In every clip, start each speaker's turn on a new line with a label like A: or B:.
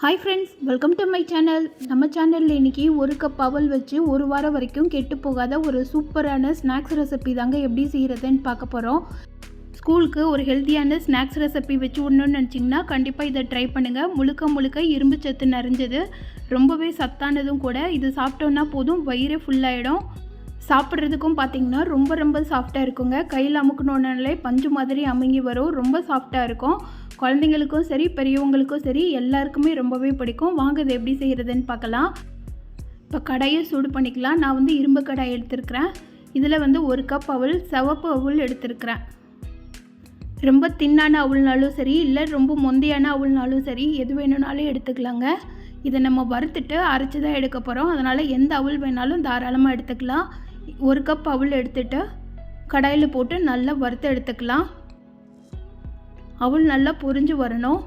A: Hi friends, welcome to my channel. நம்ம சேனலில் இன்றைக்கி ஒரு கப் அவல் வச்சு ஒரு வாரம் வரைக்கும் கெட்டு போகாத ஒரு சூப்பரான ஸ்நாக்ஸ் ரெசிபி தாங்க எப்படி செய்கிறதுன்னு பார்க்க போகிறோம். ஸ்கூலுக்கு ஒரு ஹெல்த்தியான ஸ்நாக்ஸ் ரெசிபி வச்சு விடணும்னு நினச்சிங்கன்னா கண்டிப்பாக இதை ட்ரை பண்ணுங்கள். முழுக்க இரும்பு சத்து நிறைஞ்சது, ரொம்பவே சத்தானதும் கூட. இது சாப்பிட்டோன்னா போதும், வயிறே ஃபுல்லாகிடும். சாப்பிட்றதுக்கும் பார்த்திங்கன்னா ரொம்ப சாஃப்டாக இருக்குங்க. கையில் அமுக்கணுன்னாலே பஞ்சு மாதிரி அமுங்கி வரும். ரொம்ப சாஃப்டாக இருக்கும். குழந்தைங்களுக்கும் சரி, பெரியவங்களுக்கும் சரி, எல்லாருக்குமே ரொம்பவே பிடிக்கும். வாங்க இது எப்படி செய்கிறதுன்னு பார்க்கலாம். இப்போ கடாயை சூடு பண்ணிக்கலாம். நான் இரும்பு கடாய் எடுத்துருக்கிறேன். இதில் ஒரு கப் அவல், சிவப்பு அவல் எடுத்துருக்கிறேன். ரொம்ப தின்னான அவல்னாலும் சரி, இல்லை ரொம்ப மொந்தையான அவல்னாலும் சரி, எது வேணும்னாலும் எடுத்துக்கலாங்க. இதை நம்ம வறுத்துட்டு அரைச்சி தான் எடுக்க போகிறோம். அதனால் எந்த அவல் வேணாலும் தாராளமாக எடுத்துக்கலாம். ஒரு கப் அவல் எடுத்துகிட்டு கடாயில் போட்டு நல்லா வறுத்து எடுத்துக்கலாம். அவல் நல்லா பொரிஞ்சு வரணும்.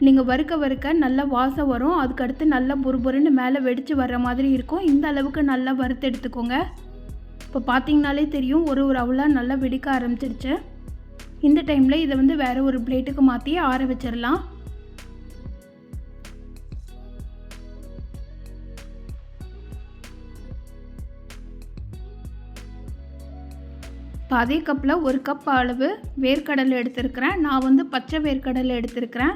A: நீங்கள் வறுக்க நல்லா வாசம் வரும். அதுக்கடுத்து நல்லா பொறுன்னு மேலே வெடித்து வர்ற மாதிரி இருக்கும். இந்த அளவுக்கு நல்லா வறுத்து எடுத்துக்கோங்க. இப்போ பார்த்தீங்கனாலே தெரியும், ஒரு அவலாக நல்லா வெடிக்க ஆரம்பிச்சிடுச்சு. இந்த டைமில் இதை வேறு ஒரு பிளேட்டுக்கு மாற்றி ஆற வச்சிடலாம். இப்போ அதே கப்பில் ஒரு கப் அளவு வேர்க்கடலை எடுத்துருக்கிறேன். நான் பச்சை வேர்க்கடலை எடுத்துருக்கிறேன்.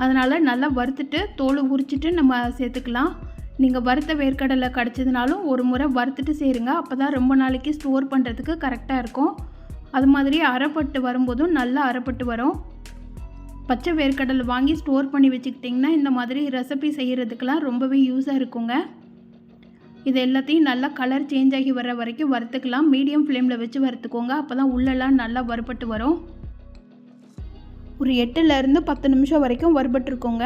A: அதனால் நல்லா வறுத்துட்டு தோலை உரிச்சிட்டு நம்ம சேர்த்துக்கலாம். நீங்கள் வறுத்த வேர்க்கடலை கிடச்சதுனாலும் ஒரு முறை வறுத்துட்டு சேருங்க. அப்போ தான் ரொம்ப நாளைக்கு ஸ்டோர் பண்ணுறதுக்கு கரெக்டாக இருக்கும். அது மாதிரி அரைப்பட்டு வரும்போதும் நல்லா அரைப்பட்டு வரும். பச்சை வேர்க்கடலை வாங்கி ஸ்டோர் பண்ணி வச்சுக்கிட்டிங்கன்னா இந்த மாதிரி ரெசிபி செய்கிறதுக்கெலாம் ரொம்பவே யூஸாக இருக்குங்க. இது எல்லாத்தையும் நல்லா கலர் சேஞ்ச் ஆகி வர வரைக்கும் வறுத்துக்கலாம். மீடியம் ஃப்ளேமில் வச்சு வறுத்துக்கோங்க. அப்போ தான் உள்ளெல்லாம் நல்லா வறுபட்டு வரும். ஒரு 8லேருந்து 10 நிமிஷம் வரைக்கும் வறுபட்டுருக்கோங்க.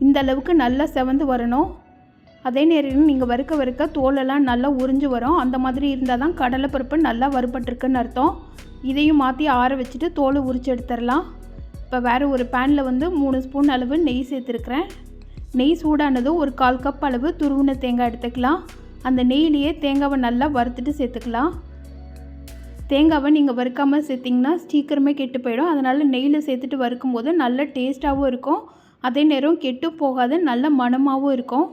A: இந்த அளவுக்கு நல்லா செவந்து வரணும். அதே நேரம் நீங்கள் வறுக்க தோலெல்லாம் நல்லா உறிஞ்சு வரும். அந்த மாதிரி இருந்தால் தான் கடலைப்பருப்பு நல்லா வறுபட்டுருக்குன்னு அர்த்தம். இதையும் மாற்றி ஆற வச்சுட்டு தோலை உரிச்சு எடுத்துடலாம். இப்போ வேறு ஒரு பேனில் 3 ஸ்பூன் அளவு நெய் சேர்த்துருக்குறேன். நெய் சூடானதும் ஒரு 1/4 கப் அளவு துருவின தேங்காய் எடுத்துக்கலாம். அந்த நெய்லேயே தேங்காவை நல்லா வறுத்துட்டு சேர்த்துக்கலாம். தேங்காவை நீங்கள் வறுக்காமல் சேர்த்திங்கன்னா சீக்கிரமே கெட்டு போயிடும். அதனால் நெய்யில் சேர்த்துட்டு வறுக்கும்போது நல்ல டேஸ்ட்டாகவும் இருக்கும். அதே நேரம் கெட்டு போகாத நல்ல மணமாகவும் இருக்கும்.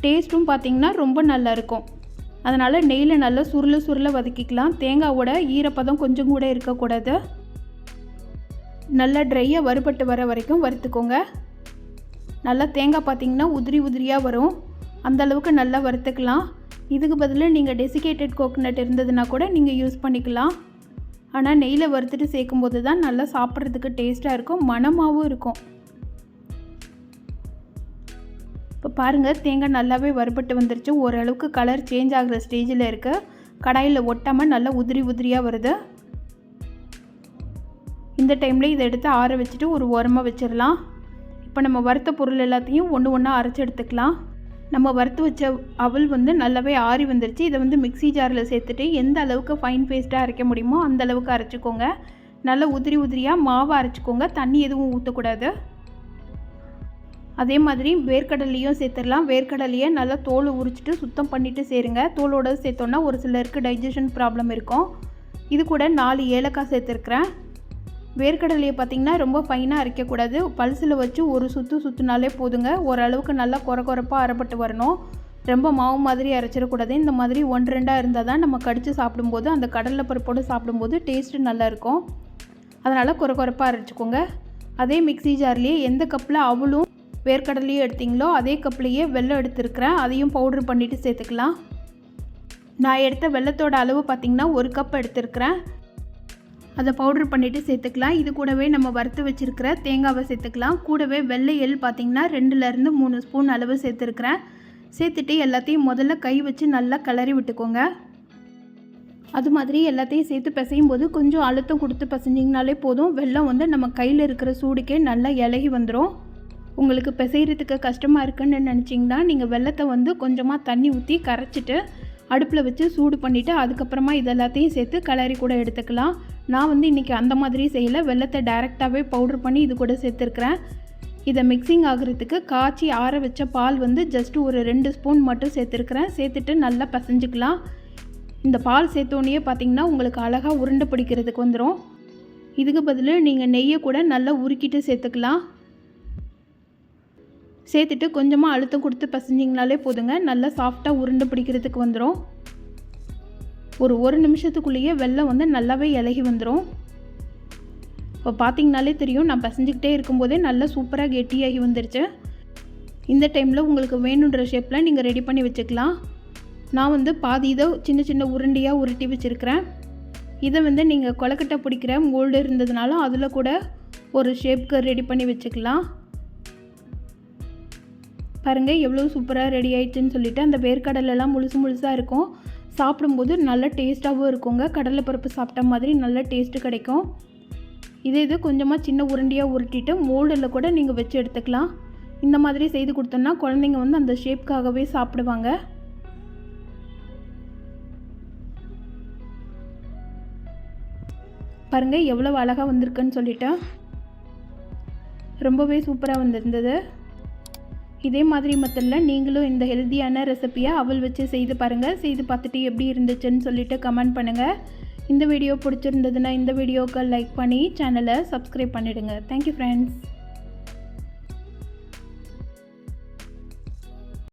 A: டேஸ்ட்டும் பார்த்திங்கன்னா ரொம்ப நல்லாயிருக்கும். அதனால் நெய்யில் நல்லா சுருள வதக்கிக்கலாம். தேங்காவோட ஈரப்பதம் கொஞ்சம் கூட இருக்கக்கூடாது. நல்லா ட்ரையாக வறுபட்டு வர வரைக்கும் வறுத்துக்கோங்க. நல்லா தேங்காய் பார்த்திங்கன்னா உதிரியாக வரும். அந்தளவுக்கு நல்லா வறுத்துக்கலாம். இதுக்கு பதிலாக நீங்கள் டெசிகேட்டட் கோகோனட் இருந்ததுன்னா கூட நீங்கள் யூஸ் பண்ணிக்கலாம். ஆனால் நெய்யில் வறுத்துட்டு சேர்க்கும்போது தான் நல்லா சாப்பிட்றதுக்கு டேஸ்ட்டாக இருக்கும், மணமாகவும் இருக்கும். இப்போ பாருங்கள், தேங்காய் நல்லாவே வறுபட்டு வந்துருச்சு. ஓரளவுக்கு கலர் சேஞ்ச் ஆகிற ஸ்டேஜில் இருக்குது. கடாயில் ஒட்டாமல் நல்லா உதிரியாக வருது. இந்த டைமில் இதை எடுத்து ஆற வச்சுட்டு ஒரு ஓரமாக வச்சிடலாம். இப்போ நம்ம வறுத்த பொருள் எல்லாத்தையும் ஒன்றா அரைச்சி எடுத்துக்கலாம். நம்ம வறுத்து வச்ச அவல் நல்லாவே ஆறி வந்துருச்சு. இதை மிக்ஸி ஜாரில் சேர்த்துட்டு எந்த அளவுக்கு ஃபைன் பேஸ்ட்டாக அரைக்க முடியுமோ அந்த அளவுக்கு அரைச்சிக்கோங்க. நல்லா உதிரியாக மாவை அரைச்சிக்கோங்க. தண்ணி எதுவும் ஊற்றக்கூடாது. அதே மாதிரி வேர்க்கடலையும் சேர்த்துடலாம். வேர்க்கடலையை நல்லா தோலை உரிச்சிட்டு சுத்தம் பண்ணிவிட்டு சேருங்க. தோலோடு சேர்த்தோன்னா ஒரு சிலருக்கு டைஜஷன் ப்ராப்ளம் இருக்கும். இது கூட 4 ஏலக்காய் சேர்த்துருக்குறேன். வேர்க்கடலையை பார்த்திங்கன்னா ரொம்ப ஃபைனாக அரைக்கக்கூடாது. பல்சில் வச்சு ஒரு சுற்றுனாலே போதுங்க. ஓரளவுக்கு நல்லா குறப்பாக அரைப்பட்டு வரணும். ரொம்ப மாவு மாதிரி அரைச்சிடக்கூடாது. இந்த மாதிரி 1-2 இருந்தால் தான் நம்ம கடித்து சாப்பிடும்போது, அந்த கடலை பருப்போடு சாப்பிடும்போது டேஸ்ட்டு நல்லாயிருக்கும். அதனால் குறப்பாக அரைச்சிக்கோங்க. அதே மிக்ஸி ஜார்லேயே எந்த கப்பில் அவலும் வேர்க்கடலையும் எடுத்திங்களோ அதே கப்லேயே வெல்லம் எடுத்துருக்கிறேன். அதையும் பவுட்ரு பண்ணிவிட்டு சேர்த்துக்கலாம். நான் எடுத்த வெல்லத்தோட அளவு பார்த்திங்கன்னா 1 கப் எடுத்துருக்கிறேன். அதை பவுட்ரு பண்ணிவிட்டு சேர்த்துக்கலாம். இது கூடவே நம்ம வறுத்து வச்சுருக்கிற தேங்காவை சேர்த்துக்கலாம். கூடவே வெள்ளை எள் பார்த்திங்கன்னா 2லேருந்து 3 ஸ்பூன் அளவு சேர்த்துருக்குறேன். சேர்த்துட்டு எல்லாத்தையும் முதல்ல கை வச்சு நல்லா கிளறி விட்டுக்கோங்க. அது மாதிரி எல்லாத்தையும் சேர்த்து பிசையும் போது கொஞ்சம் அழுத்தம் கொடுத்து பிசைஞ்சிங்கனாலே போதும். வெல்லம் நம்ம கையில் இருக்கிற சூடுக்கே நல்லா இலகி வந்துடும். உங்களுக்கு பிசைகிறதுக்கு கஷ்டமாக இருக்குன்னு நினச்சிங்கன்னா நீங்கள் வெல்லத்தை கொஞ்சமாக தண்ணி ஊற்றி கரைச்சிட்டு அடுப்பில் வச்சு சூடு பண்ணிவிட்டு அதுக்கப்புறமா இதெல்லாத்தையும் சேர்த்து கிளறி கூட எடுத்துக்கலாம். நான் இன்றைக்கி அந்த மாதிரி செய்யலை. வெல்லத்தை டைரெக்டாகவே பவுட்ரு பண்ணி இது கூட சேர்த்துருக்குறேன். இதை மிக்சிங் ஆகிறதுக்கு காய்ச்சி ஆற வச்ச பால் ஜஸ்ட் ஒரு 2 ஸ்பூன் மட்டும் சேர்த்துருக்குறேன். சேர்த்துட்டு நல்லா பிசைஞ்சிக்கலாம். இந்த பால் சேர்த்தோன்னே பார்த்திங்கன்னா உங்களுக்கு அழகாக உருண்டை பிடிக்கிறதுக்கு வந்துடும். இதுக்கு பதில் நீங்கள் நெய்யை கூட நல்லா உருக்கிட்டு சேர்த்துக்கலாம். சேர்த்துட்டு கொஞ்சமாக அழுத்தம் கொடுத்து பிசைஞ்சிங்கனாலே போதுங்க. நல்லா சாஃப்டாக உருண்டை பிடிக்கிறதுக்கு வந்துடும். ஒரு நிமிஷத்துக்குள்ளேயே வெல்லம் வந்து நல்லாவே இலகி வந்துடும். இப்போ பார்த்திங்கனாலே தெரியும், நான் பிசைஞ்சிக்கிட்டே இருக்கும்போதே நல்லா சூப்பராக கெட்டியாகி வந்துருச்சு. இந்த டைமில் உங்களுக்கு வேணுன்ற ஷேப்பில் நீங்கள் ரெடி பண்ணி வச்சுக்கலாம். நான் வந்து பாதி இதை சின்ன சின்ன உருண்டையாக உருட்டி வச்சுருக்கிறேன். இதை வந்து நீங்கள் கொலக்கட்டை பிடிக்கிற மோல்டு இருந்ததுனாலும் அதில் கூட ஒரு ஷேப்க்கு ரெடி பண்ணி வச்சுக்கலாம். பாருங்கள் எவ்வளோ சூப்பராக ரெடி ஆயிடுச்சுன்னு சொல்லிவிட்டு. அந்த வேர்க்கடலெல்லாம் முழுசாக இருக்கும். சாப்பிடும்போது நல்ல டேஸ்ட்டாகவும் இருக்குங்க. கடலைப்பருப்பு சாப்பிட்ட மாதிரி நல்ல டேஸ்ட்டு கிடைக்கும். இது கொஞ்சமாக சின்ன உருண்டையாக உருட்டிட்டு மோல்டில் கூட நீங்கள் வச்சு எடுத்துக்கலாம். இந்த மாதிரி செய்து கொடுத்தோன்னா குழந்தைங்க வந்து அந்த ஷேப்காகவே சாப்பிடுவாங்க. பாருங்கள் எவ்வளோ அழகாக வந்திருக்குன்னு சொல்லிட்டேன். ரொம்பவே சூப்பராக வந்திருந்தது. இதே மாதிரி மெத்தடில் நீங்களும் இந்த ஹெல்த்தியான ரெசிப்பியை அவல் வச்சு செய்து பாருங்கள். செய்து பார்த்துட்டு எப்படி இருந்துச்சுன்னு சொல்லிவிட்டு கமெண்ட் பண்ணுங்கள். இந்த வீடியோ பிடிச்சிருந்ததுன்னா இந்த வீடியோக்கு லைக் பண்ணி சேனலை சப்ஸ்கிரைப் பண்ணிவிடுங்க. Thank you friends.